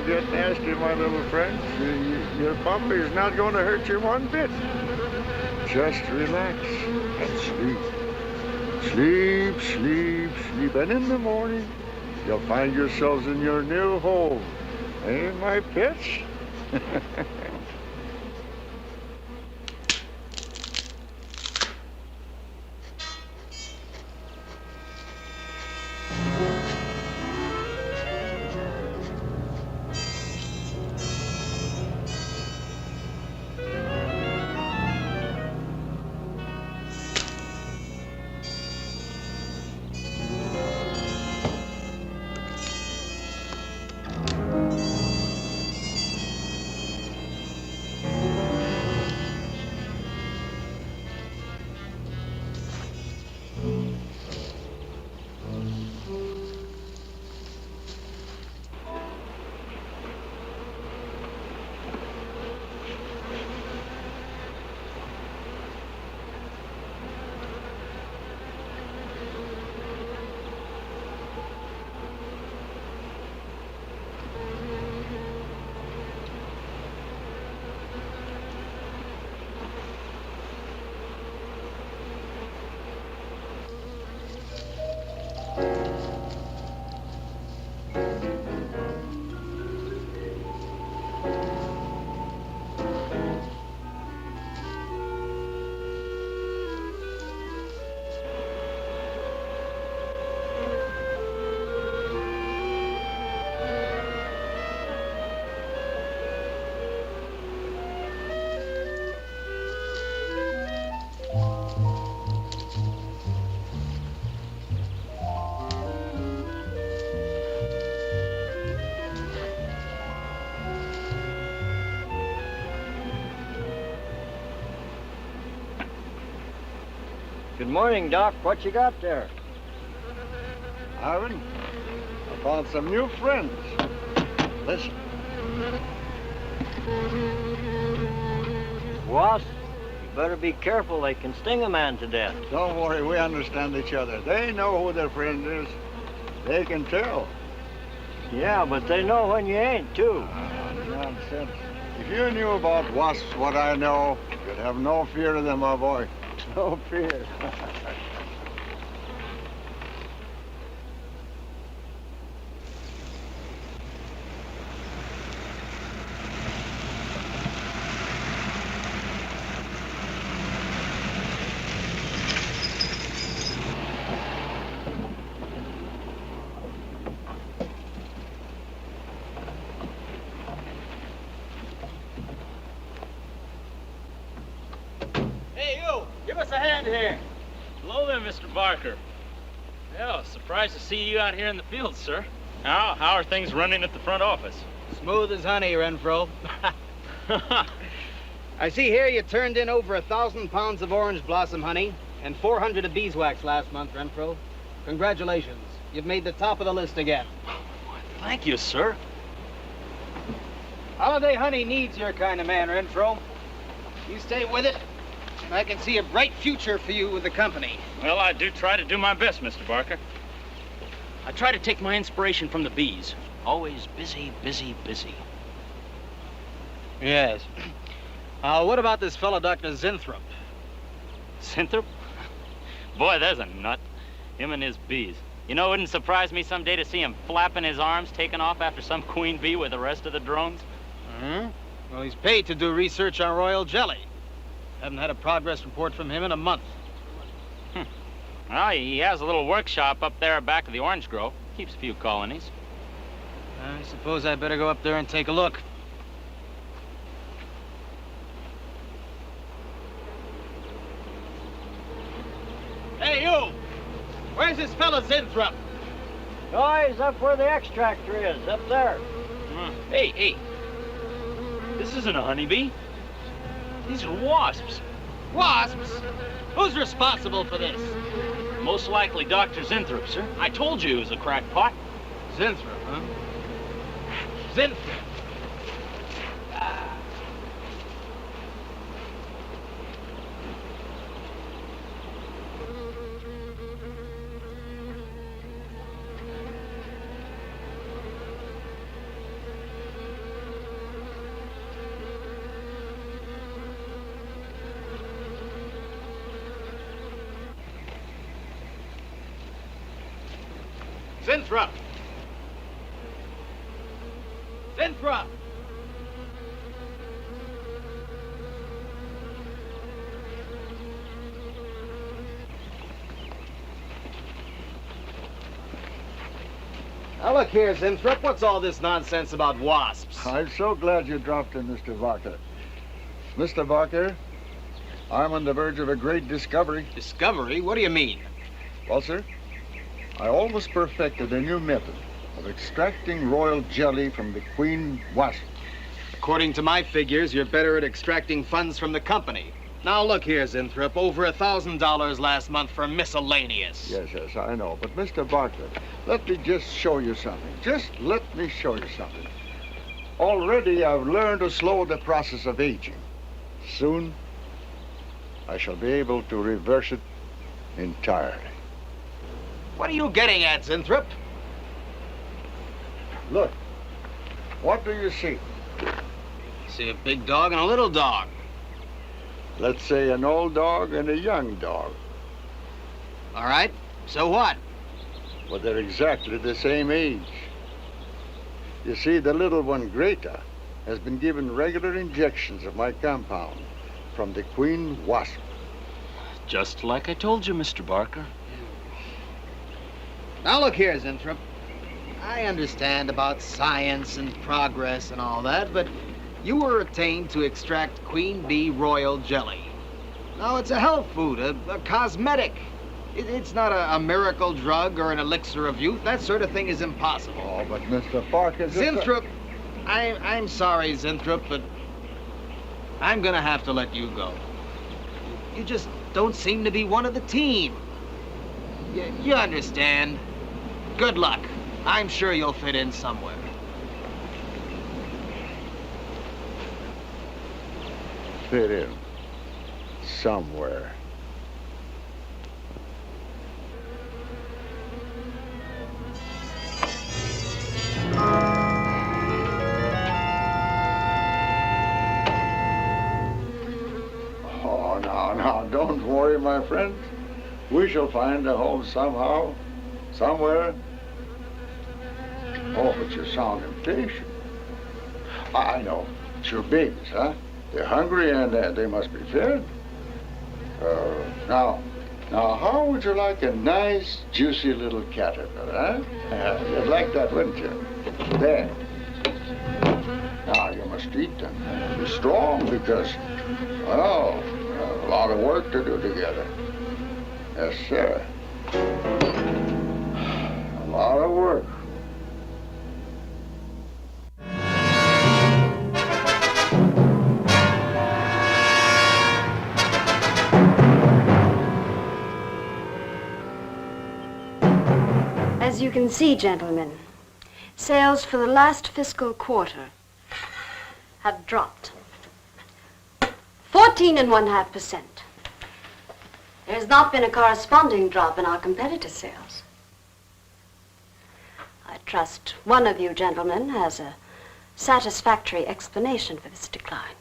Don't get nasty, my little friend. Your puppy's not going to hurt you one bit. Just relax and sleep. Sleep, sleep, sleep. And in the morning, you'll find yourselves in your new home. Eh, my pets? Good morning, Doc. What you got there? Ivan, I found some new friends. Listen. Wasps? You better be careful. They can sting a man to death. Don't worry, we understand each other. They know who their friend is. They can tell. Yeah, but they know when you ain't, too. Nonsense. If you knew about wasps what I know, you'd have no fear of them, my boy. No fear. Hey, you! Give us a hand here. Hello there, Mr. Barker. Yeah, surprised to see you out here in the field, sir. How are things running at the front office? Smooth as honey, Renfro. I see here you turned in over 1,000 pounds of orange blossom honey and 400 of beeswax last month, Renfro. Congratulations. You've made the top of the list again. Thank you, sir. Holiday honey needs your kind of man, Renfro. You stay with it, and I can see a bright future for you with the company. Well, I do try to do my best, Mr. Barker. I try to take my inspiration from the bees. Always busy, busy, busy. Yes. What about this fellow, Dr. Zinthrop? Zinthrop? Boy, there's a nut. Him and his bees. You know, it wouldn't surprise me someday to see him flapping his arms, taking off after some queen bee with the rest of the drones. Hmm? Well, he's paid to do research on royal jelly. Haven't had a progress report from him in a month. Well, he has a little workshop up there back of the orange grove. Keeps a few colonies. I suppose I better go up there and take a look. Hey, you! Where's this fella Zinthrop? Oh, he's up where the extractor is, up there. Hey. This isn't a honeybee. These are wasps. Wasps? Who's responsible for this? Most likely Dr. Zinthrop, sir. I told you he was a crackpot. Zinthrop, huh? Zinthrop. Zinthrop! Zinthrop! Now look here, Zinthrop, what's all this nonsense about wasps? I'm so glad you dropped in, Mr. Barker. Mr. Barker, I'm on the verge of a great discovery. Discovery? What do you mean? Well, sir, I almost perfected a new method of extracting royal jelly from the queen wasp. According to my figures, you're better at extracting funds from the company. Now look here, Zinthrop, over $1,000 last month for miscellaneous. Yes, I know. But, Mr. Barker, let me just show you something. Just let me show you something. Already I've learned to slow the process of aging. Soon, I shall be able to reverse it entirely. What are you getting at, Zinthrop? Look, what do you see? See a big dog and a little dog. Let's say an old dog and a young dog. All right, so what? Well, they're exactly the same age. You see, the little one, Greta, has been given regular injections of my compound from the queen wasp. Just like I told you, Mr. Barker. Now look here, Zinthrop. I understand about science and progress and all that, but you were attained to extract queen bee royal jelly. Now, it's a health food, a cosmetic. It's not a miracle drug or an elixir of youth. That sort of thing is impossible. Oh, but Mr. Parker... Zinthrop, I'm sorry, Zinthrop, but I'm gonna have to let you go. You just don't seem to be one of the team. You understand. Good luck. I'm sure you'll fit in somewhere. Fit in somewhere. Oh, now, don't worry, my friend. We shall find a home somehow, somewhere. Oh, but you sound impatient. I know. It's your babies, huh? They're hungry and they must be fed. Now, how would you like a nice, juicy little caterpillar, huh? You'd like that, wouldn't you? There. Now, you must eat them. Be strong because, well, a lot of work to do together. Yes, sir. A lot of work. As you can see, gentlemen, sales for the last fiscal quarter have dropped 14.5%. There has not been a corresponding drop in our competitor sales. I trust one of you gentlemen has a satisfactory explanation for this decline.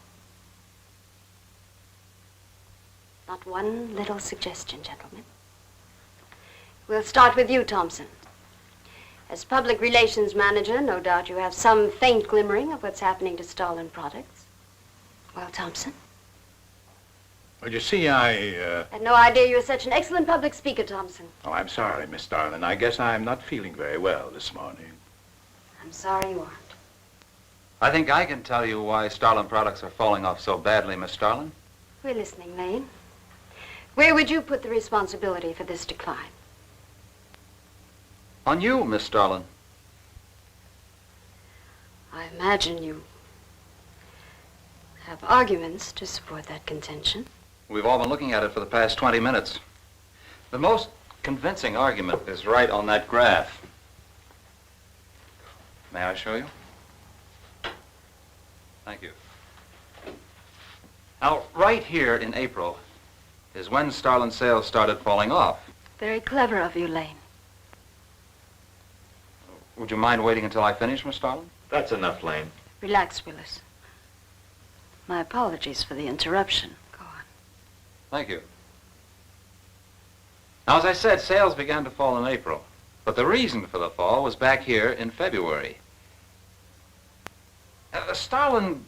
Not one little suggestion, gentlemen. We'll start with you, Thompson. As public relations manager, no doubt you have some faint glimmering of what's happening to Starlin products. Well, Thompson? Well, you see, I had no idea you were such an excellent public speaker, Thompson. Oh, I'm sorry, Miss Starlin. I guess I'm not feeling very well this morning. I'm sorry you aren't. I think I can tell you why Starlin products are falling off so badly, Miss Starlin. We're listening, Lane. Where would you put the responsibility for this decline? On you, Miss Starlin. I imagine you have arguments to support that contention. We've all been looking at it for the past 20 minutes. The most convincing argument is right on that graph. May I show you? Thank you. Now, right here in April is when Starlin sales started falling off. Very clever of you, Lane. Would you mind waiting until I finish, Miss Starlin? That's enough, Lane. Relax, Willis. My apologies for the interruption. Go on. Thank you. Now, as I said, sales began to fall in April. But the reason for the fall was back here in February. Starlin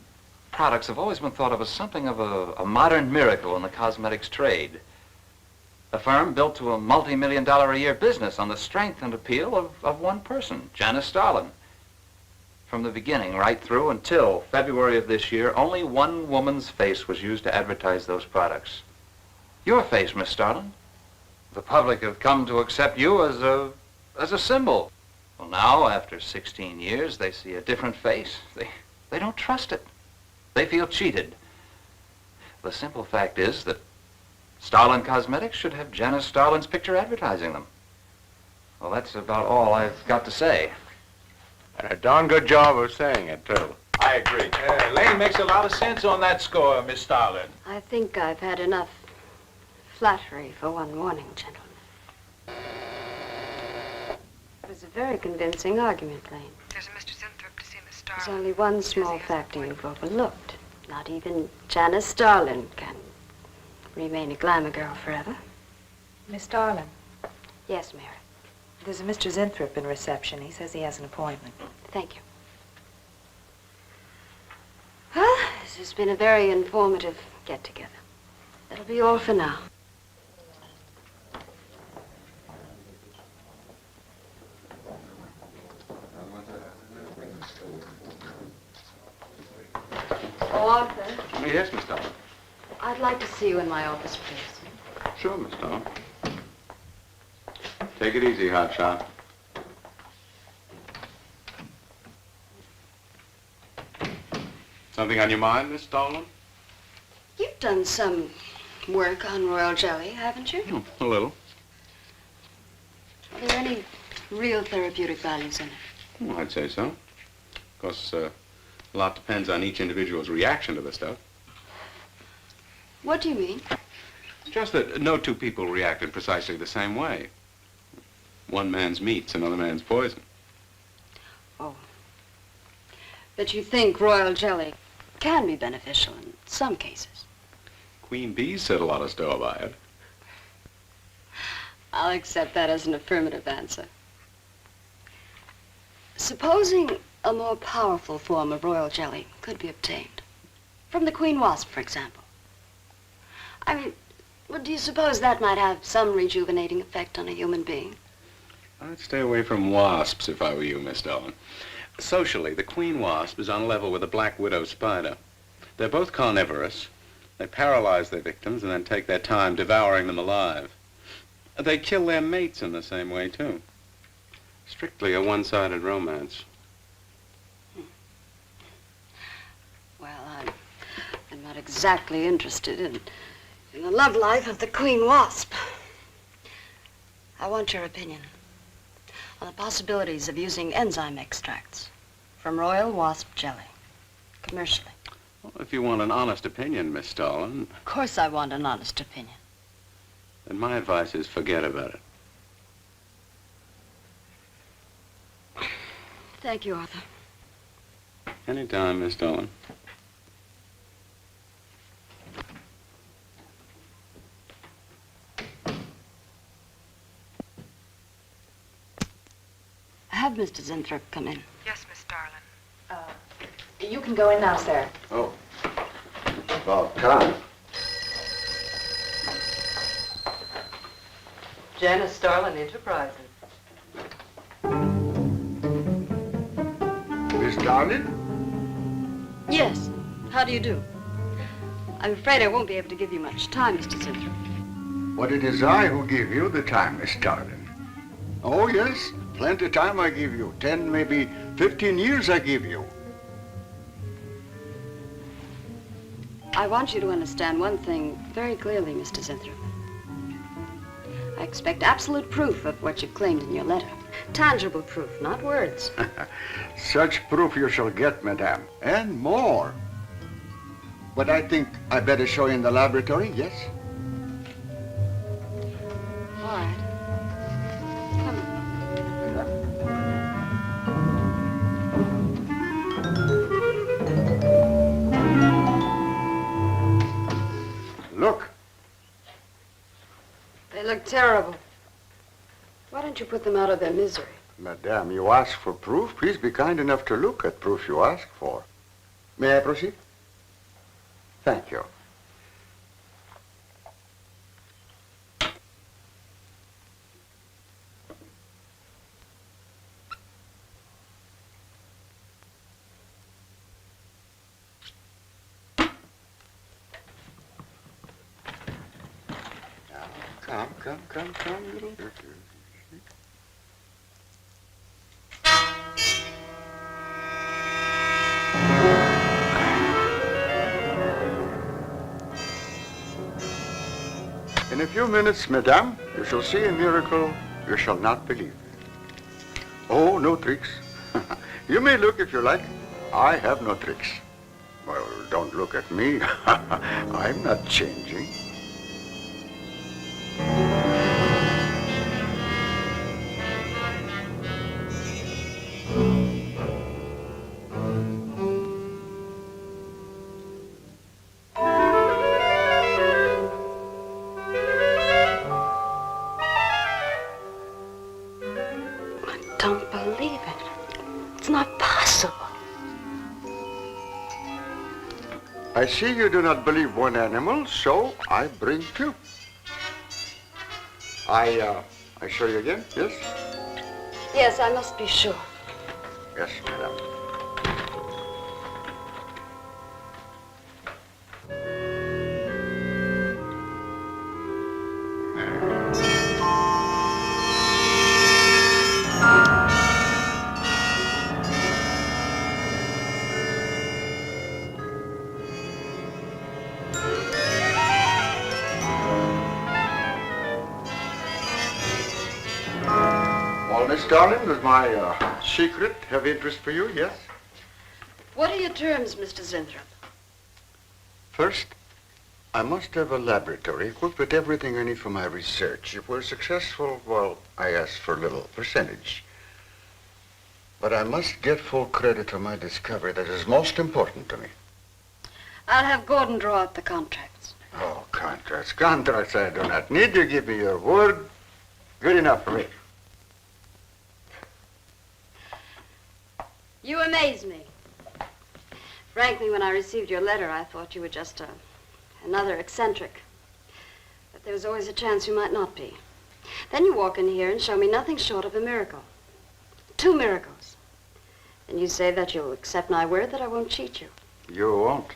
products have always been thought of as something of a modern miracle in the cosmetics trade. A firm built to a multi-million-dollar-a-year business on the strength and appeal of one person, Janice Starlin. From the beginning, right through until February of this year, only one woman's face was used to advertise those products. Your face, Miss Starlin. The public have come to accept you as a symbol. Well, now, after 16 years, they see a different face. They don't trust it. They feel cheated. The simple fact is that Starlin Cosmetics should have Janice Starlin's picture advertising them. Well, that's about all I've got to say. And a darn good job of saying it, too. I agree. Lane makes a lot of sense on that score, Miss Starlin. I think I've had enough flattery for one morning, gentlemen. It was a very convincing argument, Lane. There's a Mr. Zinthrop to see Miss There's Starlin. only one small factor you've overlooked. Not even Janice Starlin can remain a glamour girl forever. Miss Starlin, Yes, Mary. there's a Mr. Zinthrop in reception. He says he has an appointment. Thank you. Well, this has been a very informative get-together. That'll be all for now. Oh, Arthur, Yes, Miss Starlin. I'd like to see you in my office, please. Sure, Miss Starlin. Take it easy, hotshot. Something on your mind, Miss Starlin? You've done some work on royal jelly, haven't you? A little. Are there any real therapeutic values in it? Well, I'd say so. Of course, a lot depends on each individual's reaction to the stuff. What do you mean? Just that no two people react in precisely the same way. One man's meat's another man's poison. Oh. But you think royal jelly can be beneficial in some cases? Queen bees set a lot of store by it. I'll accept that as an affirmative answer. Supposing a more powerful form of royal jelly could be obtained. From the queen wasp, for example. I mean, well, do you suppose that might have some rejuvenating effect on a human being? I'd stay away from wasps if I were you, Miss Starlin. Socially, the queen wasp is on a level with the black widow spider. They're both carnivorous. They paralyze their victims and then take their time devouring them alive. They kill their mates in the same way, too. Strictly a one-sided romance. Well, I'm not exactly interested in the love life of the queen wasp. I want your opinion on the possibilities of using enzyme extracts from royal wasp jelly, commercially. Well, if you want an honest opinion, Miss Starlin, Of course I want an honest opinion. then my advice is forget about it. Thank you, Arthur. Anytime, Miss Starlin. Have Mr. Zinthrop come in. Yes, Miss Starlin. You can go in now, sir. Oh, about time. Janice Starlin Enterprises. Miss Starlin? Yes. How do you do? I'm afraid I won't be able to give you much time, Mr. Zinthrop. But it is I who give you the time, Miss Starlin. Oh, yes. Plenty time I give you. 10, maybe 15 years I give you. I want you to understand one thing very clearly, Mr. Zinthrop. I expect absolute proof of what you've claimed in your letter. Tangible proof, not words. Such proof you shall get, madame, and more. But I think I better show you in the laboratory, yes? All right. Come. Look. They look terrible. Why don't you put them out of their misery? Madame, you ask for proof. Please be kind enough to look at proof you ask for. May I proceed? Thank you. Now, come, little turkey. In a few minutes, madame, you shall see a miracle you shall not believe. Oh, no tricks. You may look if you like. I have no tricks. Well, don't look at me. I'm not changing. Don't believe it. It's not possible. I see you do not believe one animal, so I bring two. I show you again, yes? Yes, I must be sure. Yes, madame. Well, Miss Darling, does my secret have interest for you, yes? What are your terms, Mr. Zinthrop? First, I must have a laboratory equipped with everything I need for my research. If we're successful, well, I ask for a little percentage. But I must get full credit for my discovery. That is most important to me. I'll have Gordon draw up the contracts. Oh, contracts. Contracts I do not need. You give me your word. Good enough for me. You amaze me. Frankly, when I received your letter, I thought you were just another eccentric. But there was always a chance you might not be. Then you walk in here and show me nothing short of a miracle. 2 miracles. And you say that you'll accept my word that I won't cheat you. You won't.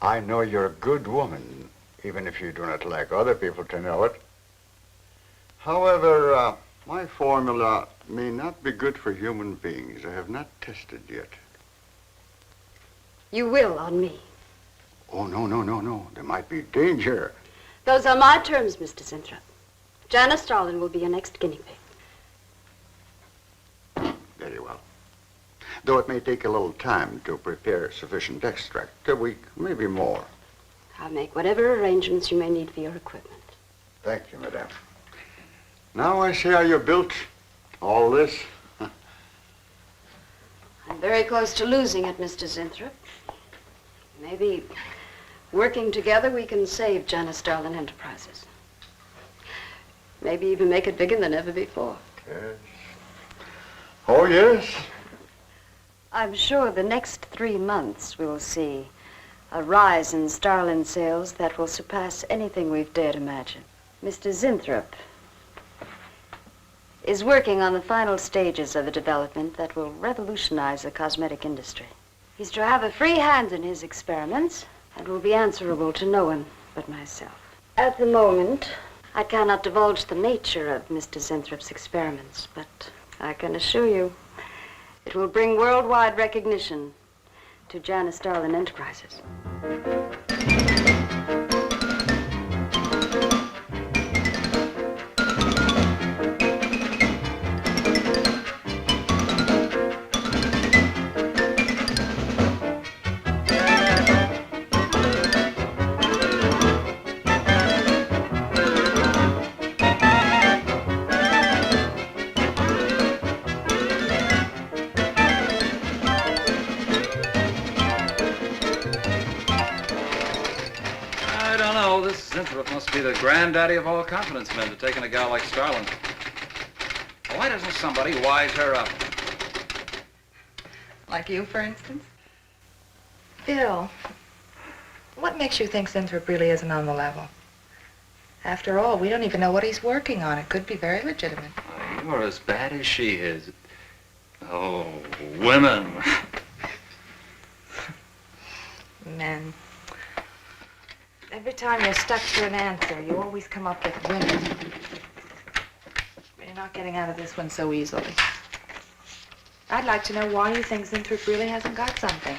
I know you're a good woman, even if you do not like other people to know it. However, my formula may not be good for human beings. I have not tested yet. You will on me. Oh, no. There might be danger. Those are my terms, Mr. Zinthrop. Janice Starlin will be your next guinea pig. Very well. Though it may take a little time to prepare sufficient extract, a week, maybe more. I'll make whatever arrangements you may need for your equipment. Thank you, madame. Now I see how you built all this. I'm very close to losing it, Mr. Zinthrop. Maybe working together we can save Janice Starlin Enterprises. Maybe even make it bigger than ever before. Yes. Oh, yes. I'm sure the next 3 months we'll see a rise in Starlin sales that will surpass anything we've dared imagine. Mr. Zinthrop is working on the final stages of a development that will revolutionize the cosmetic industry. He's to have a free hand in his experiments and will be answerable to no one but myself. At the moment, I cannot divulge the nature of Mr. Zinthrop's experiments, but I can assure you it will bring worldwide recognition to Janice Starlin Enterprises. Must be the granddaddy of all confidence men to take in a gal like Starlin. Why doesn't somebody wise her up? Like you, for instance? Bill, what makes you think Zinthrop really isn't on the level? After all, we don't even know what he's working on. It could be very legitimate. You're as bad as she is. Oh, women. Men. Every time you're stuck for an answer, you always come up with women. You're not getting out of this one so easily. I'd like to know why you think Zinthrop really hasn't got something.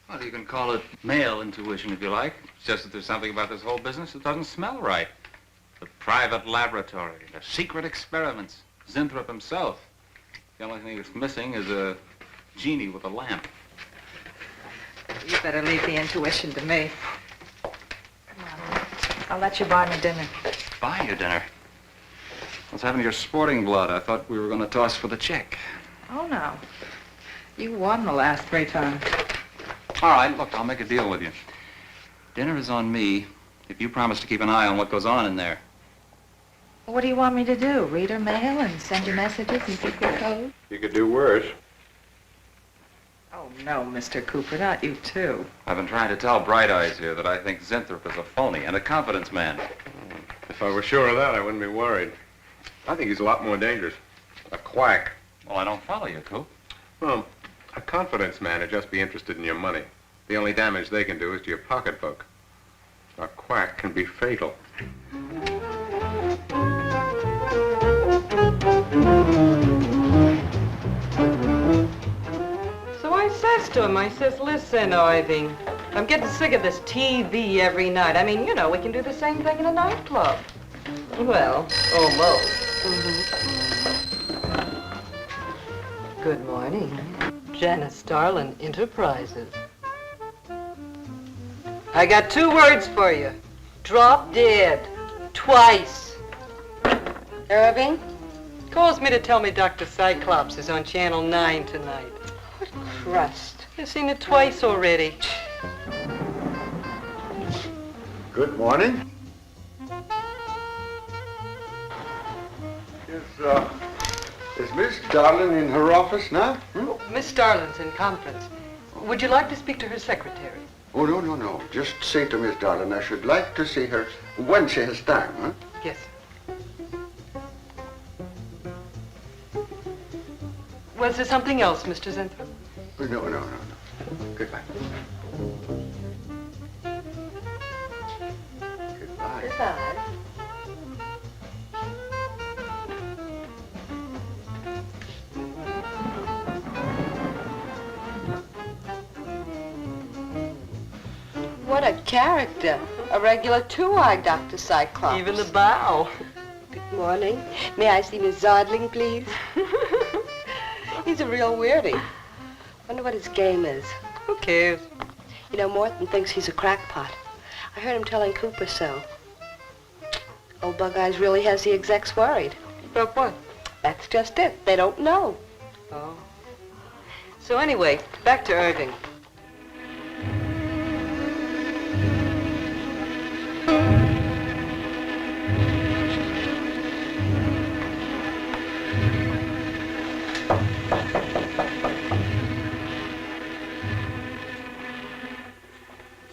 Well, you can call it male intuition if you like. It's just that there's something about this whole business that doesn't smell right. The private laboratory, the secret experiments, Zinthrop himself. The only thing that's missing is a genie with a lamp. You better leave the intuition to me. Come on. I'll let you buy me dinner. Buy you dinner? What's happened to your sporting blood? I thought we were going to toss for the check. Oh, no. You won the last 3 times. All right, look, I'll make a deal with you. Dinner is on me if you promise to keep an eye on what goes on in there. What do you want me to do? Read her mail and send you messages in secret code? You could do worse. Oh, no, Mr. Cooper, not you, too. I've been trying to tell Bright Eyes here that I think Zinthrop is a phony and a confidence man. If I were sure of that, I wouldn't be worried. I think he's a lot more dangerous. A quack. Well, I don't follow you, Coop. Well, a confidence man would just be interested in your money. The only damage they can do is to your pocketbook. A quack can be fatal. So I says to him, I says, listen, Irving, I'm getting sick of this TV every night. I mean, you know, we can do the same thing in a nightclub. Well, almost. Good morning. Janice Starlin Enterprises. I got 2 words for you. Drop dead. Twice. Irving? Calls me to tell me Dr. Cyclops is on Channel 9 tonight. What crust? You've seen it twice already. Good morning. Is Miss Darlin in her office now? Miss Starlin's in conference. Would you like to speak to her secretary? Oh, no. Just say to Miss Darlin I should like to see her when she has time, huh? Yes. Was there something else, Mr. Zinthrop? No. Goodbye. Goodbye. Goodbye. What a character. A regular 2-eyed Dr. Cyclops. Even the bow. Good morning. May I see Miss Zodling, please? He's a real weirdie. Wonder what his game is. Who cares? You know, Morton thinks he's a crackpot. I heard him telling Cooper so. Old Bug Eyes really has the execs worried. About what? That's just it. They don't know. Oh. So anyway, back to Irving.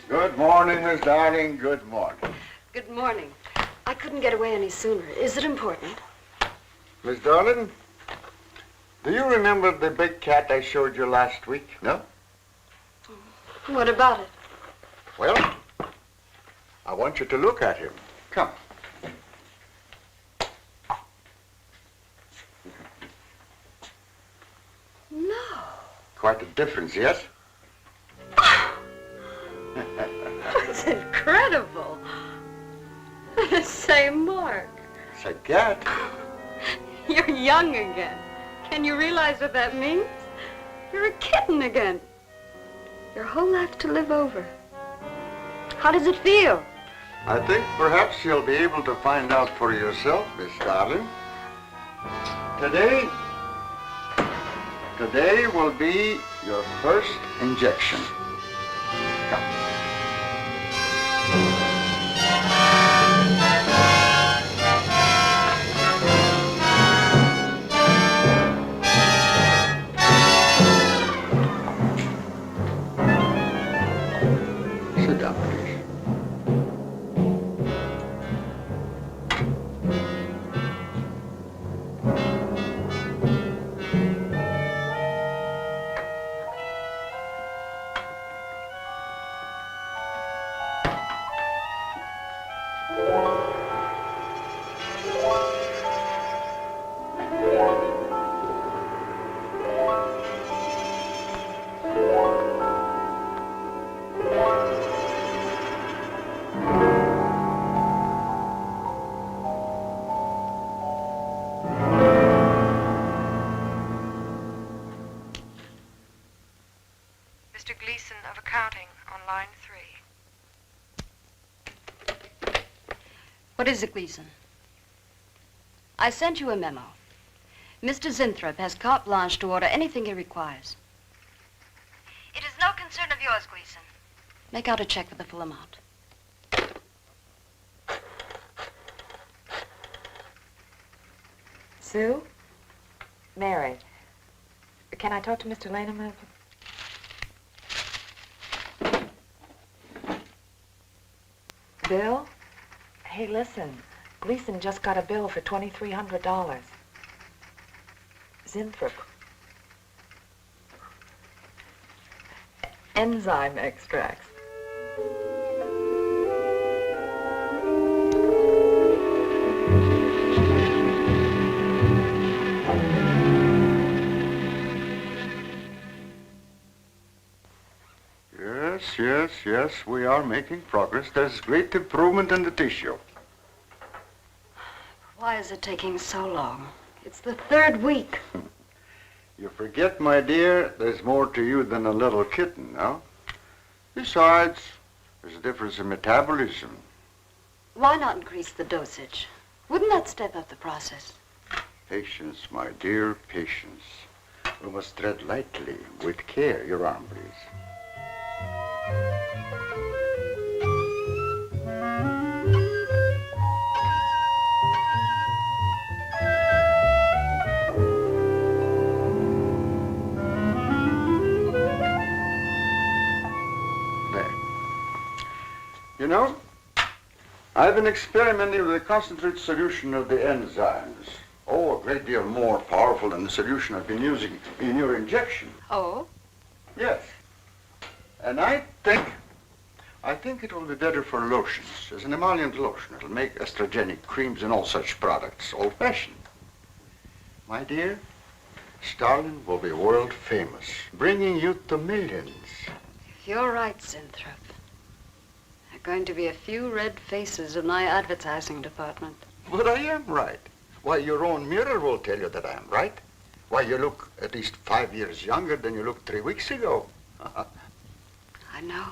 Good morning, Miss Darling. Good morning. Good morning. I couldn't get away any sooner. Is it important? Miss Darlin, do you remember the big cat I showed you last week? No? What about it? Well, I want you to look at him. Come. No. Quite a difference, yes? That's incredible. The same mark. It's a cat. You're young again. Can you realize what that means? You're a kitten again. Your whole life to live over. How does it feel? I think perhaps you'll be able to find out for yourself, Miss Darling. Today will be your first injection. Come. line 3. What is it, Gleason? I sent you a memo. Mr. Zinthrop has carte blanche to order anything he requires. It is no concern of yours, Gleason. Make out a check for the full amount. Sue? Mary, can I talk to Mr. Lane a minute? Bill? Hey, listen. Gleason just got a bill for $2,300. Zinthrop. Enzyme extracts. Yes, we are making progress. There's great improvement in the tissue. Why is it taking so long? It's the 3rd week. You forget, my dear, there's more to you than a little kitten, no? Besides, there's a difference in metabolism. Why not increase the dosage? Wouldn't that step up the process? Patience, my dear, patience. We must tread lightly, with care. Your arm, please. You know, I've been experimenting with a concentrated solution of the enzymes. Oh, a great deal more powerful than the solution I've been using in your injection. Oh? Yes. And I think it will be better for lotions, as an emollient lotion. It'll make estrogenic creams and all such products old-fashioned. My dear, Stalin will be world famous, bringing youth to millions. If you're right, Zinthrop, there are going to be a few red faces in my advertising department. But I am right. Why, your own mirror will tell you that I am right. Why, you look at least 5 years younger than you looked 3 weeks ago. I know.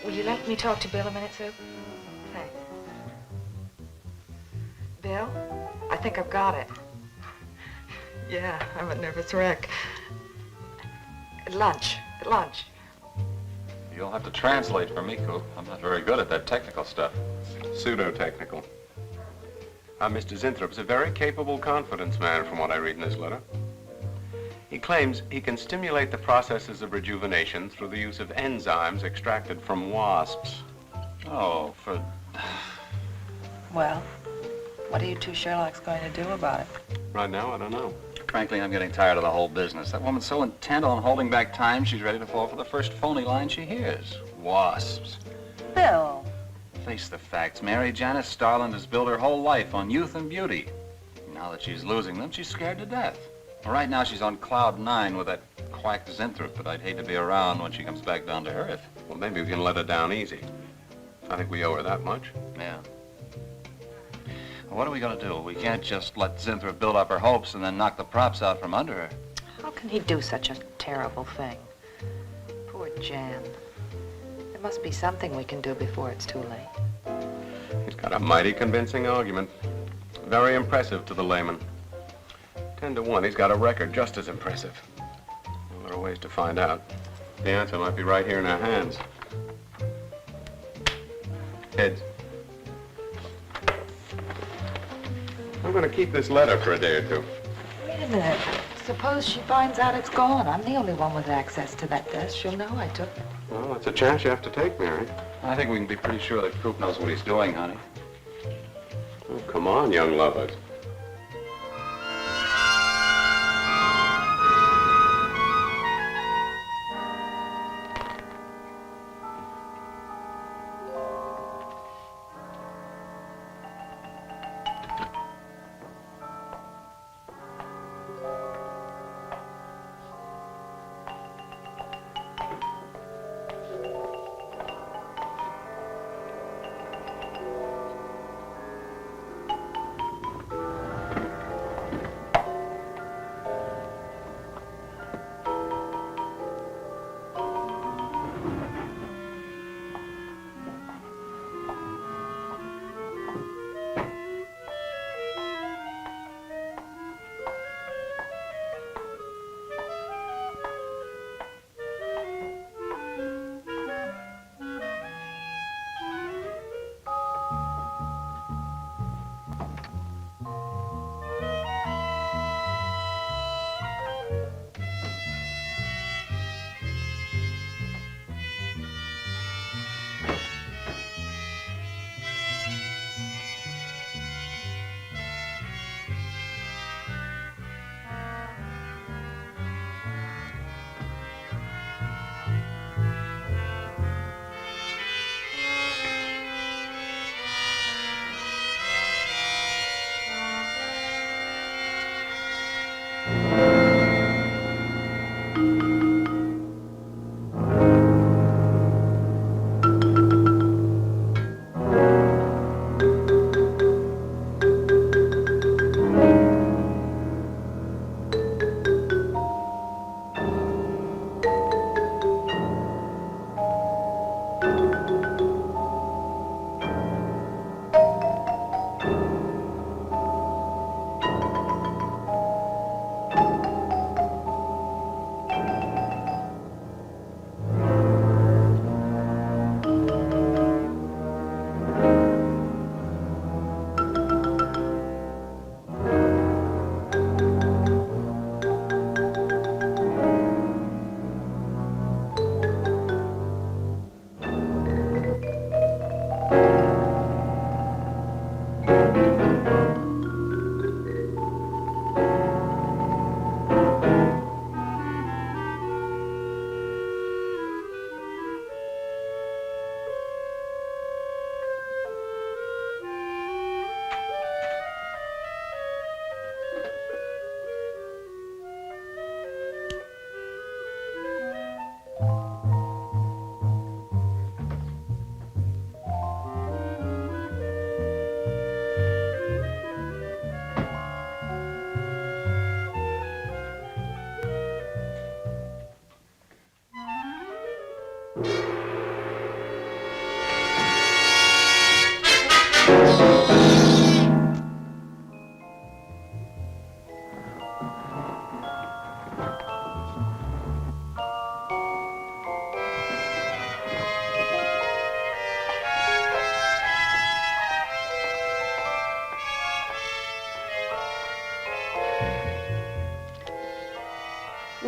Will you let me talk to Bill a minute, Sue? Thanks. Bill, I think I've got it. Yeah, I'm a nervous wreck. At lunch. You'll have to translate for me, Coop. I'm not very good at that technical stuff. Pseudo-technical. Mr. Zinthrup's a very capable confidence man, from what I read in this letter. He claims he can stimulate the processes of rejuvenation through the use of enzymes extracted from wasps. Oh, for... Well, what are you two Sherlocks going to do about it? Right now, I don't know. Frankly, I'm getting tired of the whole business. That woman's so intent on holding back time, she's ready to fall for the first phony line she hears. Wasps. Bill. Face the facts, Mary. Janice Starland has built her whole life on youth and beauty. Now that she's losing them, she's scared to death. Right now, she's on cloud 9 with that quack Zinthrop, but I'd hate to be around when she comes back down to earth. Well, maybe we can let her down easy. I think we owe her that much. Yeah. What are we going to do? We can't just let Zinthrop build up her hopes and then knock the props out from under her. How can he do such a terrible thing? Poor Jan. There must be something we can do before it's too late. He's got a mighty convincing argument. Very impressive to the layman. 10 to 1, he's got a record just as impressive. Well, there are ways to find out. The answer might be right here in our hands. Heads. I'm going to keep this letter for a day or two. Wait a minute. Suppose she finds out it's gone. I'm the only one with access to that desk. She'll know I took it. Well, that's a chance you have to take, Mary. I think we can be pretty sure that Coop knows what he's doing, honey. Oh, come on, young lovers.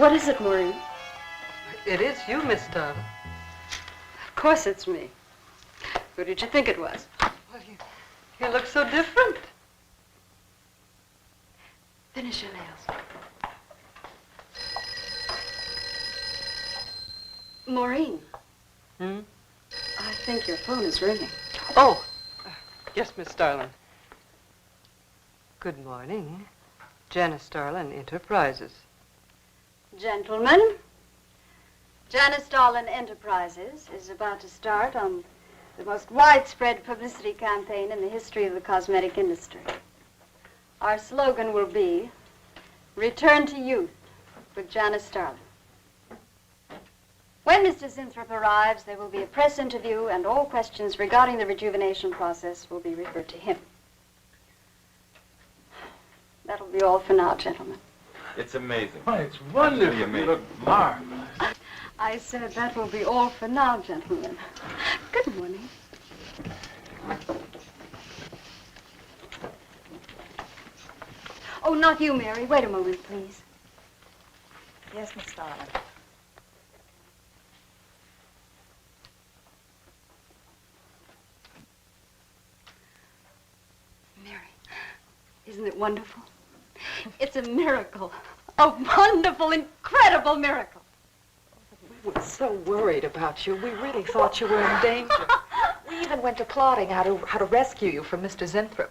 What is it, Maureen? It is you, Miss Darling. Of course it's me. Who did you think it was? Well, you look so different. Finish your nails. Maureen. Hmm? I think your phone is ringing. Oh, yes, Miss Starlin. Good morning. Janice Starlin, Enterprises. Gentlemen, Janice Starlin Enterprises is about to start on the most widespread publicity campaign in the history of the cosmetic industry. Our slogan will be, Return to Youth with Janice Starlin. When Mr. Sinthrop arrives, there will be a press interview, and all questions regarding the rejuvenation process will be referred to him. That'll be all for now, gentlemen. It's amazing. Oh, it's wonderful. You look marvelous. I said that will be all for now, gentlemen. Good morning. Oh, not you, Mary. Wait a moment, please. Yes, Miss Starlin. Isn't it wonderful? It's a miracle. A wonderful, incredible miracle. We were so worried about you. We really thought you were in danger. We even went to plotting how to rescue you from Mr. Zinthrop.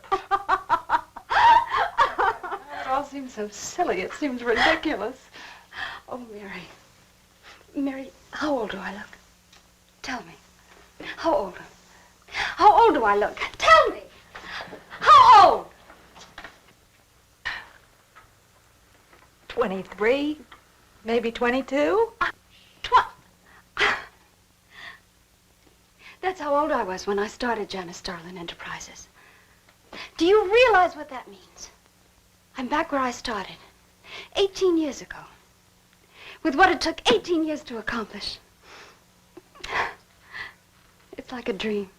It all seems so silly. It seems ridiculous. Oh, Mary. Mary, how old do I look? Tell me. How old? How old do I look? Tell me. How old? 23, maybe 22. That's how old I was when I started Janice Starlin Enterprises. Do you realize what that means? I'm back where I started, 18 years ago, with what it took 18 years to accomplish. It's like a dream.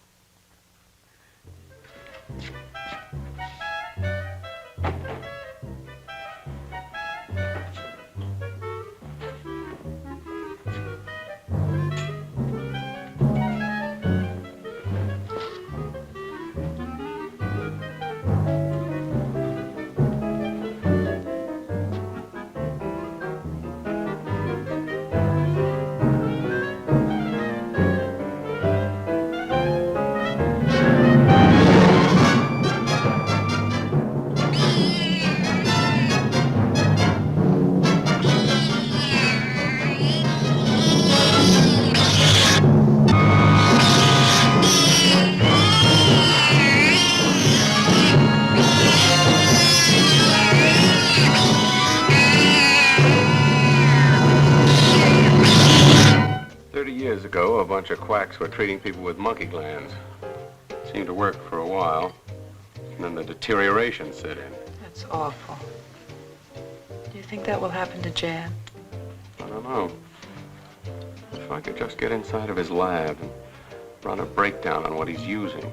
Years ago, a bunch of quacks were treating people with monkey glands. Seemed to work for a while, and then the deterioration set in. That's awful. Do you think that will happen to Jan? I don't know. If I could just get inside of his lab and run a breakdown on what he's using.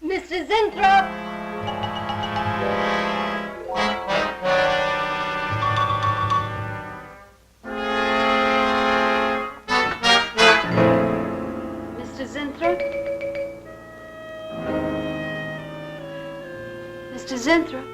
Mr. Zinthrop! Mr. Zinthrop? Mr. Zinthrop?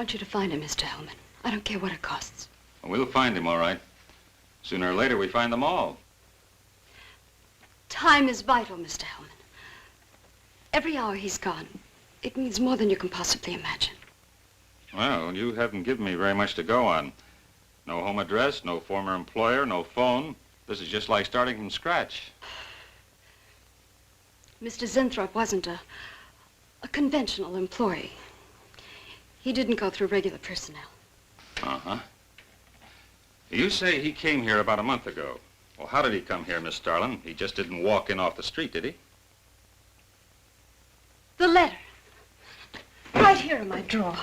want you to find him, Mr. Hellman. I don't care what it costs. We'll find him, all right. Sooner or later, we find them all. Time is vital, Mr. Hellman. Every hour he's gone, it means more than you can possibly imagine. Well, you haven't given me very much to go on. No home address, no former employer, no phone. This is just like starting from scratch. Mr. Zinthrop wasn't a conventional employee. He didn't go through regular personnel. Uh-huh. You say he came here about a month ago. Well, how did he come here, Miss Starlin? He just didn't walk in off the street, did he? The letter. Right here in my drawer.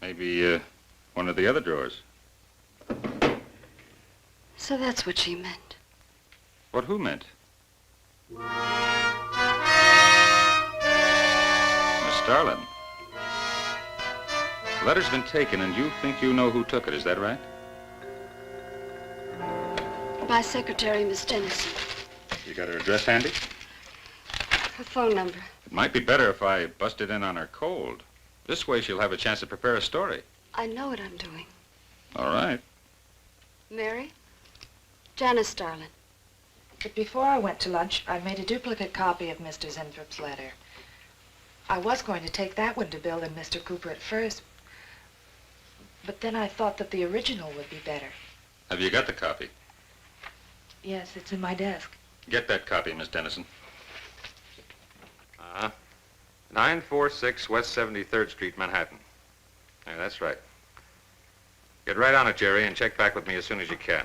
Maybe, one of the other drawers. So that's what she meant. What who meant? Miss Starlin. The letter's been taken, and you think you know who took it, is that right? My secretary, Miss Dennison. You got her address handy? Her phone number. It might be better if I busted in on her cold. This way she'll have a chance to prepare a story. I know what I'm doing. All right. Mary? Janice Starlin. But before I went to lunch, I made a duplicate copy of Mr. Zinthrop's letter. I was going to take that one to Bill and Mr. Cooper at first, but then I thought that the original would be better. Have you got the copy? Yes, it's in my desk. Get that copy, Miss Dennison. 946 West 73rd Street, Manhattan. Yeah, that's right. Get right on it, Jerry, and check back with me as soon as you can.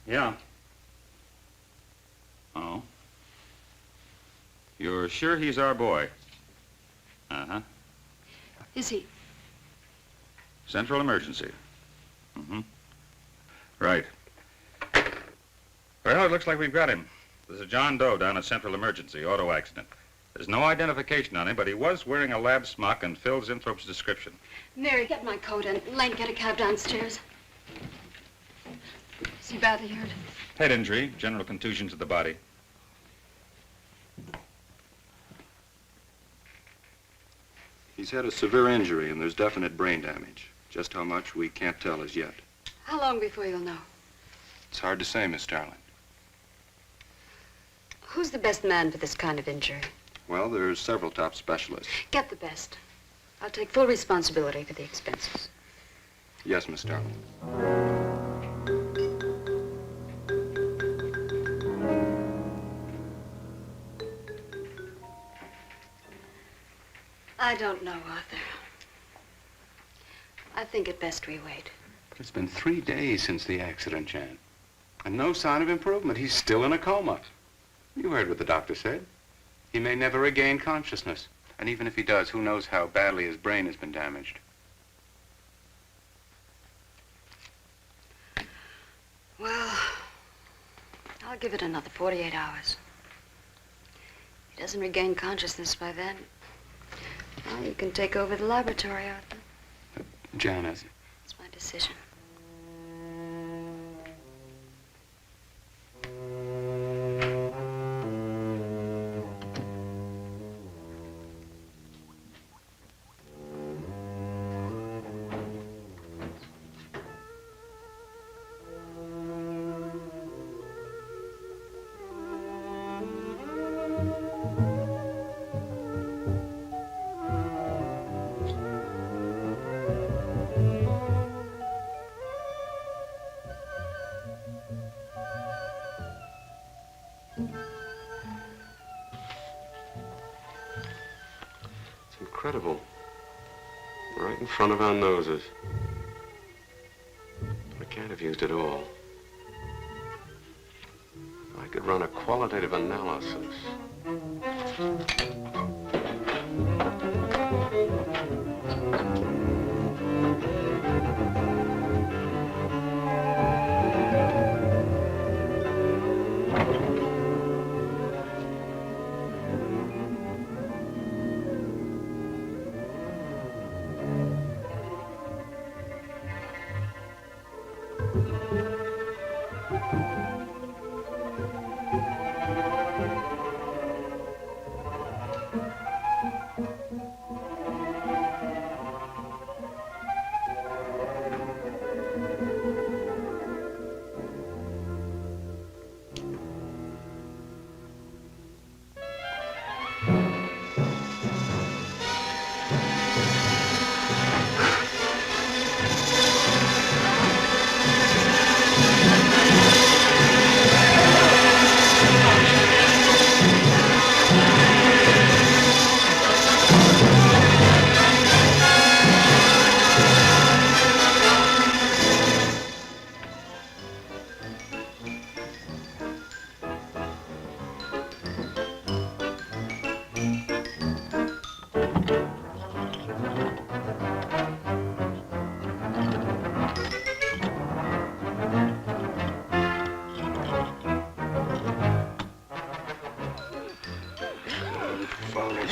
Yeah. Oh. You're sure he's our boy? Uh-huh. Is he? Central emergency. Mm-hmm. Right. Well, it looks like we've got him. There's a John Doe down at Central Emergency, auto accident. There's no identification on him, but he was wearing a lab smock and Phil Zinthrop's description. Mary, get my coat and Len, get a cab downstairs. Is he badly hurt? Head injury, general contusion to the body. He's had a severe injury, and there's definite brain damage. Just how much, we can't tell as yet. How long before you'll know? It's hard to say, Miss Starlin. Who's the best man for this kind of injury? Well, there's several top specialists. Get the best. I'll take full responsibility for the expenses. Yes, Miss Darling. I don't know, Arthur. I think it best we wait. But it's been 3 days since the accident, Jan. And no sign of improvement. He's still in a coma. You heard what the doctor said. He may never regain consciousness. And even if he does, who knows how badly his brain has been damaged. Well, I'll give it another 48 hours. If he doesn't regain consciousness by then, well, you can take over the laboratory, Arthur. Jan, It's my decision. It's incredible. Right in front of our noses. I can't have used it all. I could run a qualitative analysis.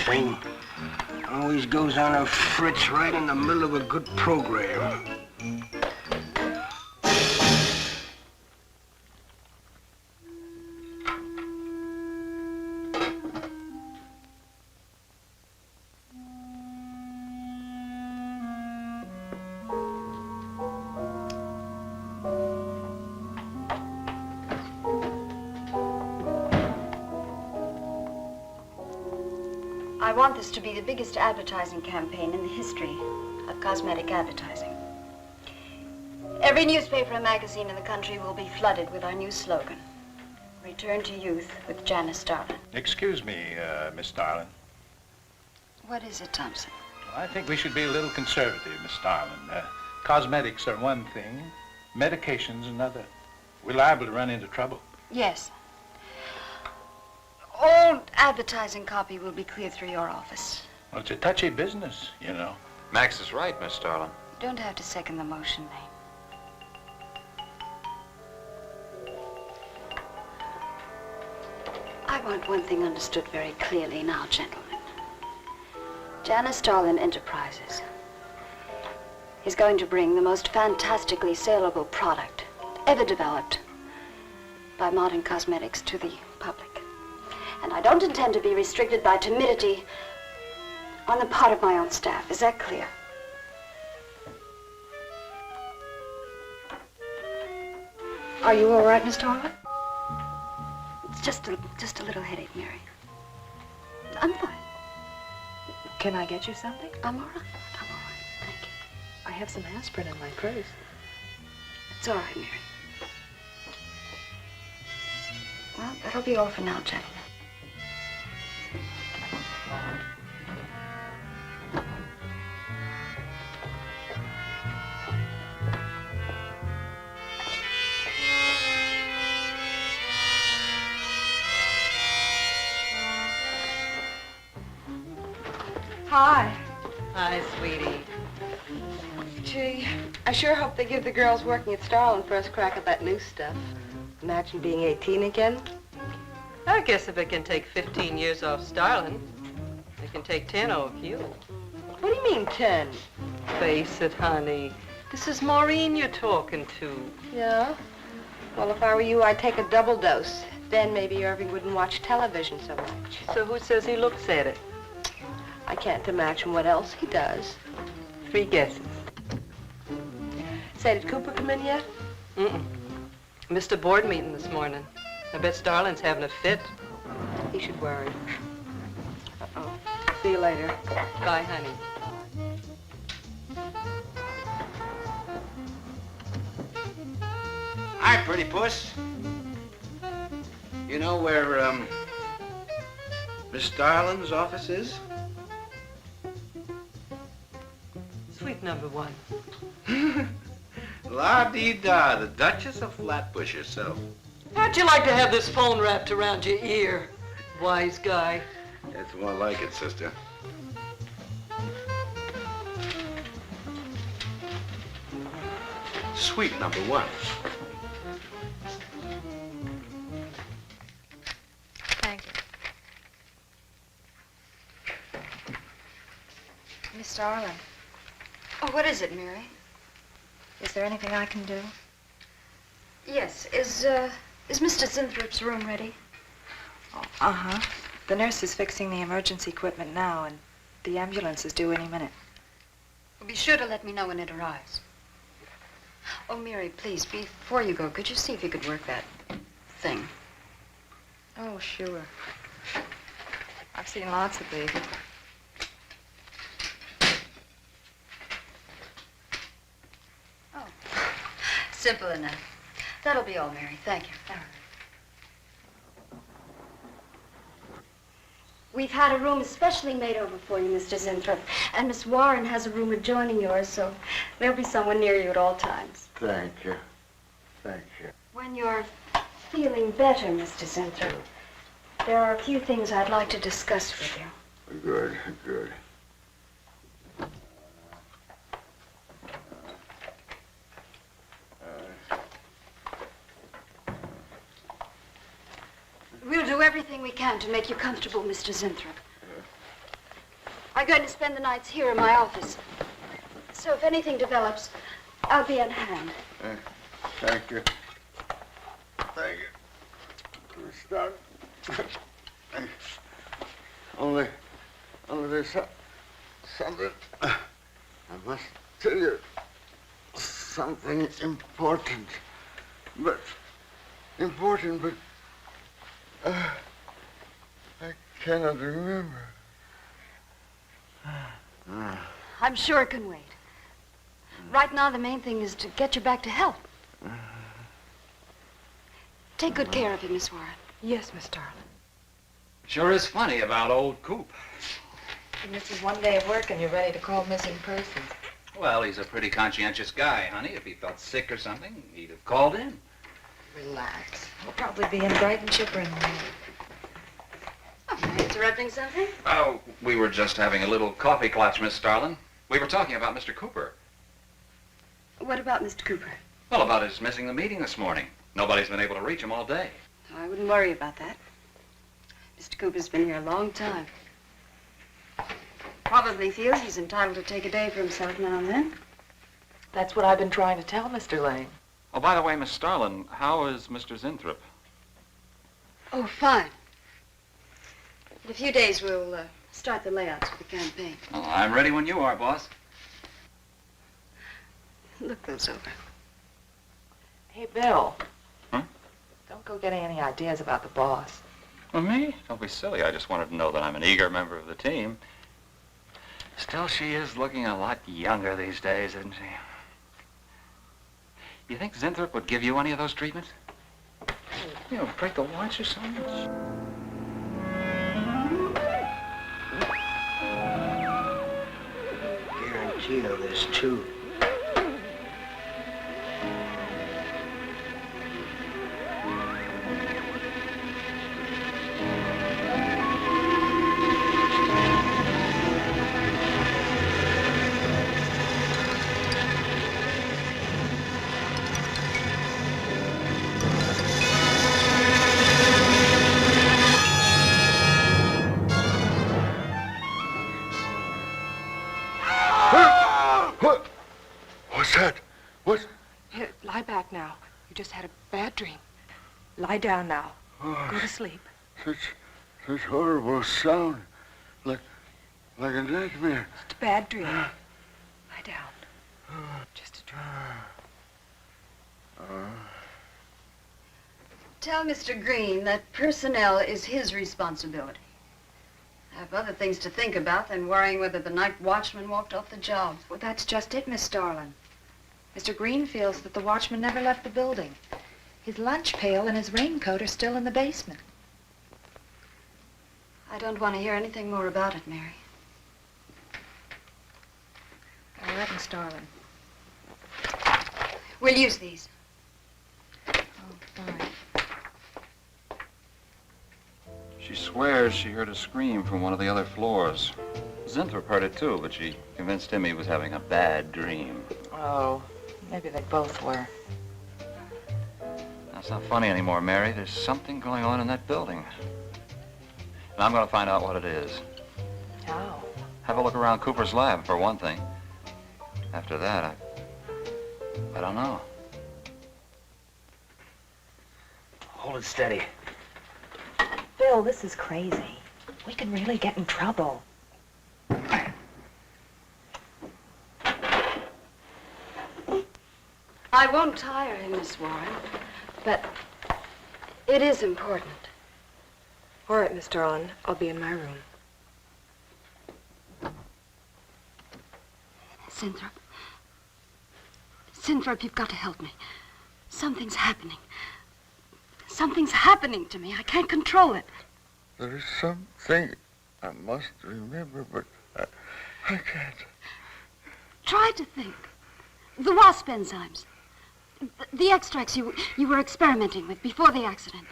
Thing always goes on a fritz right in the middle of a good program. I want this to be the biggest advertising campaign in the history of cosmetic advertising. Every newspaper and magazine in the country will be flooded with our new slogan, Return to Youth with Janice Starlin. Excuse me, Miss Starlin. What is it, Thompson? I think we should be a little conservative, Miss Starlin. Cosmetics are one thing, medications another. We're liable to run into trouble. Yes. All advertising copy will be cleared through your office. Well, it's a touchy business, you know. Max is right, Miss Starlin. You don't have to second the motion, Lane. I want one thing understood very clearly now, gentlemen. Janice Starlin Enterprises is going to bring the most fantastically saleable product ever developed by modern cosmetics to the public. And I don't intend to be restricted by timidity on the part of my own staff. Is that clear? Are you all right, Miss Starlin? It's just a little headache, Mary. I'm fine. Can I get you something? I'm all right. I'm all right. Thank you. I have some aspirin in my purse. It's all right, Mary. Well, that'll be all for now, gentlemen. Hi. Hi, sweetie. Gee, I sure hope they give the girls working at Starlin first crack at that new stuff. Imagine being 18 again. I guess if it can take 15 years off Starlin, it can take 10 off you. What do you mean, 10? Face it, honey. This is Maureen you're talking to. Yeah? Well, if I were you, I'd take a double dose. Then maybe Irving wouldn't watch television so much. So who says he looks at it? I can't imagine what else he does. 3 guesses. Say, did Cooper come in yet? Mm-mm. Missed a board meeting this morning. I bet Starlin's having a fit. He should worry. Uh-oh. See you later. Bye, honey. Hi, pretty puss. You know where, Miss Starlin's office is? Sweet number 1. La-dee-da, the Duchess of Flatbush herself. How'd you like to have this phone wrapped around your ear, wise guy? It's more like it, sister. Sweet number 1. Thank you. Miss Starlin, Oh, what is it, Mary? is there anything I can do? Yes. Is Mr. Zinthrop's room ready? Oh, uh-huh. The nurse is fixing the emergency equipment now, and the ambulance is due any minute. Well, be sure to let me know when it arrives. Oh, Mary, please, before you go, could you see if you could work that thing? Oh, sure. I've seen lots of these. Oh, simple enough. That'll be all, Mary. Thank you. We've had a room especially made over for you, Mr. Zinthrop. And Miss Warren has a room adjoining yours, so there'll be someone near you at all times. Thank you. Thank you. When you're feeling better, Mr. Zinthrop, there are a few things I'd like to discuss with you. Good, good. We'll do everything we can to make you comfortable, Mr. Zinthrop. I'm going to spend the nights here in my office. So if anything develops, I'll be on hand. Thank you. Thank you. We're starting. Only there's something. I must tell you something important. But I cannot remember. I'm sure it can wait. Right now, the main thing is to get you back to health. Take good care of him, Miss Warren. Yes, Miss Starlin. Sure is funny about old Coop. You miss his one day of work and you're ready to call missing persons. Well, he's a pretty conscientious guy, honey. If he felt sick or something, he'd have called in. Relax. He'll probably be in bright and chipper in the morning. Oh, am I interrupting something? Oh, we were just having a little coffee clutch, Miss Starlin. We were talking about Mr. Cooper. What about Mr. Cooper? Well, about his missing the meeting this morning. Nobody's been able to reach him all day. Oh, I wouldn't worry about that. Mr. Cooper's been here a long time. Probably feels he's entitled to take a day for himself now and then. That's what I've been trying to tell Mr. Lane. Oh, by the way, Miss Starlin, how is Mr. Zinthrop? Oh, fine. In a few days, we'll start the layouts for the campaign. Oh, I'm ready when you are, boss. Look those over. Hey, Bill. Huh? Don't go getting any ideas about the boss. Well, me? Don't be silly. I just wanted to know that I'm an eager member of the team. Still, she is looking a lot younger these days, isn't she? You think Zinthrop would give you any of those treatments? You know, break the watch or something? Guarantee of this, too. What's that? What? Here, lie back now. You just had a bad dream. Lie down now. Oh, Go to sleep. Such horrible sound. Like a nightmare. Just a bad dream. Lie down. Just a dream. Tell Mr. Green that personnel is his responsibility. I have other things to think about than worrying whether the night watchman walked off the job. Well, that's just it, Miss Starlin. Mr. Green feels that the watchman never left the building. His lunch pail and his raincoat are still in the basement. I don't want to hear anything more about it, Mary. All right, Miss Starlin. We'll use these. Oh, fine. She swears she heard a scream from one of the other floors. Zinthrop heard it too, but she convinced him he was having a bad dream. Oh, maybe they both were. That's not funny anymore, Mary. There's something going on in that building. And I'm going to find out what it is. How? Have a look around Cooper's lab, for one thing. After that, I don't know. Hold it steady. Bill, this is crazy. We could really get in trouble. I won't tire him, Miss Warren, but it is important. All right, Miss Starlin. I'll be in my room. Zinthrop. Zinthrop, you've got to help me. Something's happening. Something's happening to me. I can't control it. There is something I must remember, but I can't. Try to think. The wasp enzymes. The extracts you were experimenting with before the accident.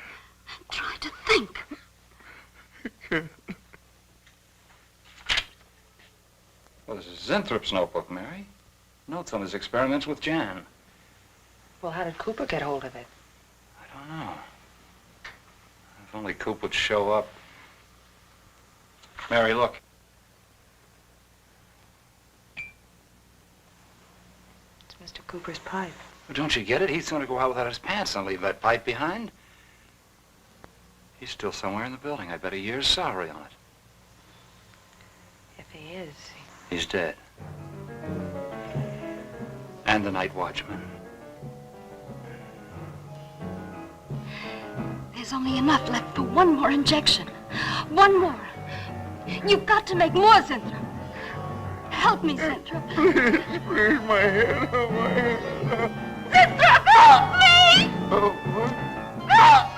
Try to think. Well, this is Zinthrop's notebook, Mary. Notes on his experiments with Jan. Well, how did Cooper get hold of it? I don't know. If only Coop would show up. Mary, look. It's Mr. Cooper's pipe. Well, don't you get it? He's going to go out without his pants and leave that pipe behind. He's still somewhere in the building. I bet a year's salary on it. If he is, He's dead. And the night watchman. There's only enough left for one more injection. One more. You've got to make more, Zinthrop. Help me, Zinthrop. Please, my head, oh, my head. Zinthrop, help me! Oh, what? Help me!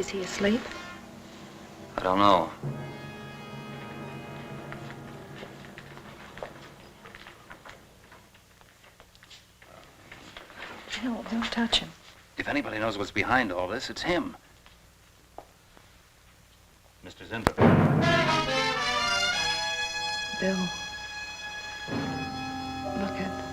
is he asleep? I don't know. No, don't touch him. If anybody knows what's behind all this, it's him. Mr. Zinthrop. Bill. Look at...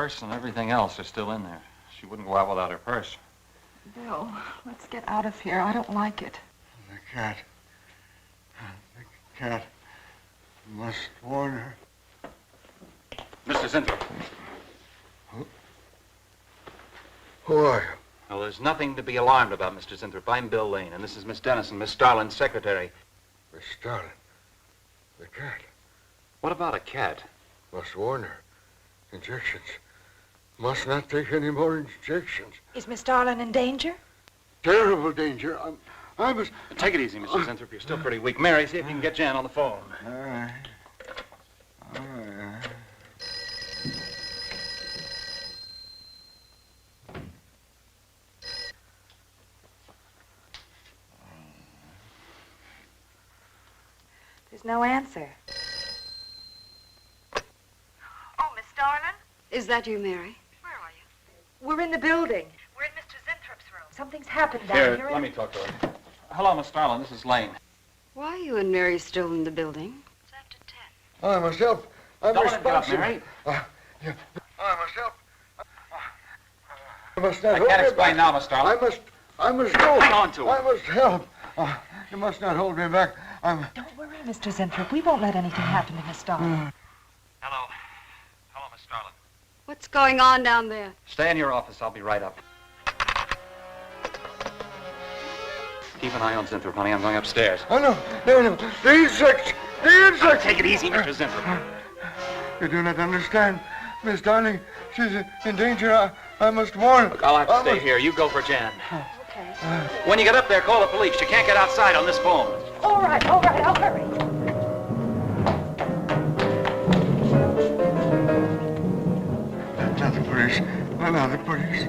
purse and everything else are still in there. She wouldn't go out without her purse. Bill, let's get out of here. I don't like it. The cat. The cat. Must warn her. Mr. Zinthrop. Who are you? Well, there's nothing to be alarmed about, Mr. Zinthrop. I'm Bill Lane, and this is Miss Dennison, Miss Starlin's secretary. Miss Starlin. The cat. What about a cat? Must warn her. Injections. Must not take any more injections. Is Miss Darlin in danger? Terrible danger. I must... Take it easy, Mr. Zinthrop. You're still pretty weak. Mary, see if you can get Jan on the phone. All right. All right. There's no answer. Oh, Miss Darlin? Is that you, Mary? Where are you? We're in the building. We're in Mr. Zinthrup's room. Something's happened down here. Here, let me talk to her. Hello, Miss Starlin. This is Lane. Why are you and Mary still in the building? It's after 10. I must help. I'm Don't let it get up, responsible. Mary. Yeah. I must help. I must not I hold can't me explain back. now, Miss Starlin. I must go. Hang on to it. I must help. You must not hold me back. Don't worry, Mr. Zinthrop. We won't let anything happen to Miss Darlin. Hello. Hello, Miss Starlin. What's going on down there? Stay in your office. I'll be right up. Keep an eye on Zinthrop, honey. I'm going upstairs. Oh, no. The insects. The insects. Take it easy, Mr. Zinthrop. You do not understand. Miss Darling, she's in danger. I must warn her. Look, I'll have to stay here. You go for Jan. Okay. When you get up there, call the police. You can't get outside on this phone. All right, I'll hurry. Not the police. Not the police.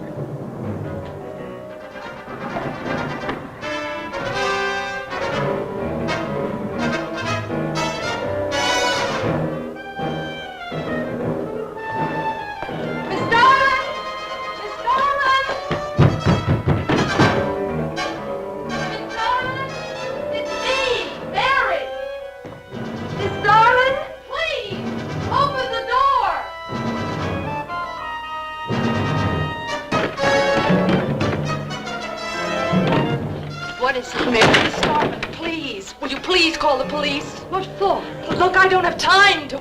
What is it, Mary? Miss Darlin, please. Will you please call the police? What for? Look, I don't have time to...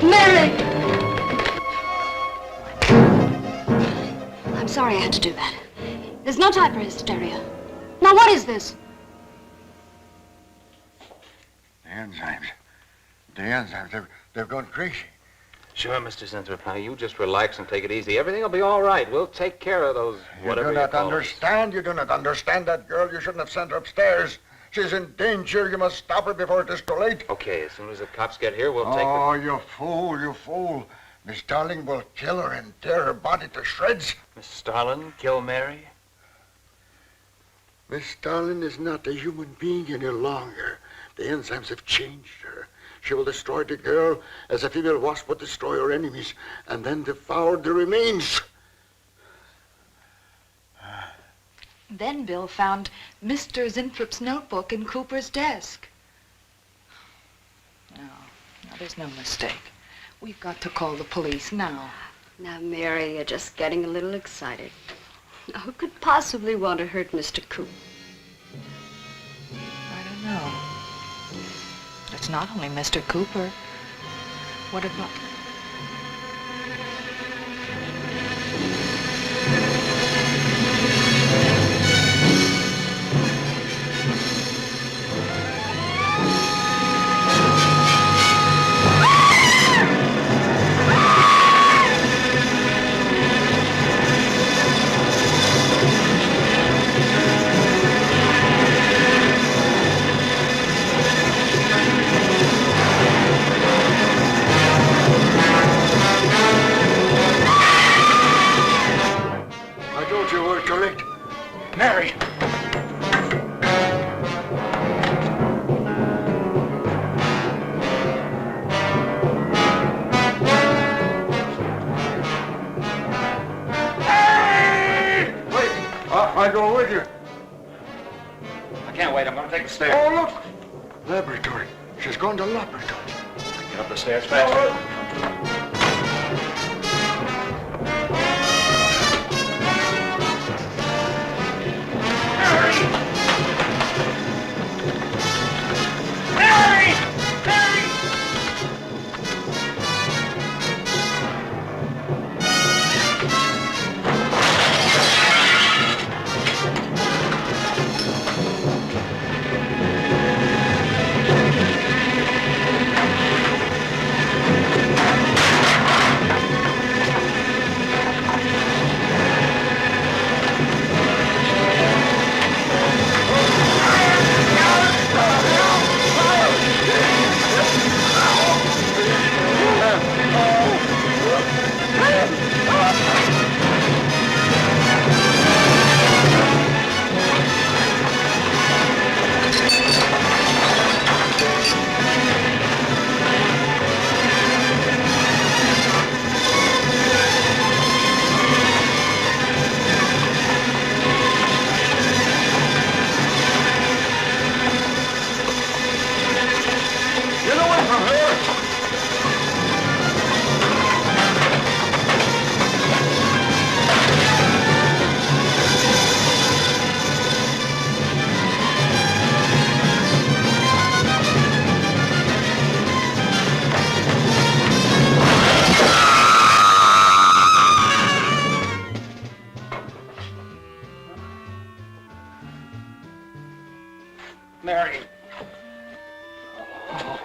Mary! I'm sorry I had to do that. There's no time for hysteria. Now, what is this? The enzymes. They've gone crazy. Sure, Mr. Zinthrop. Now, you just relax and take it easy. Everything will be all right. We'll take care of those, whatever You do not call them. understand. You do not understand that girl. You shouldn't have sent her upstairs. She's in danger. You must stop her before it is too late. Okay, as soon as the cops get here, we'll take Oh, you fool. Miss Darling will kill her and tear her body to shreds. Miss Starlin, kill Mary? Miss Darling is not a human being any longer. The enzymes have changed her. She will destroy the girl as a female wasp would destroy her enemies, and then devour the remains. Then Bill found Mr. Zinthrup's notebook in Cooper's desk. No, there's no mistake. We've got to call the police now. Now, Mary, you're just getting a little excited. Now, who could possibly want to hurt Mr. Coop? I don't know. It's not only Mr. Cooper. What about... I told you we were too late. Mary! Wait, I'll go with you. I can't wait. I'm going to take the stairs. Oh, look! Laboratory. She's gone to laboratory. Get up the stairs fast. Oh.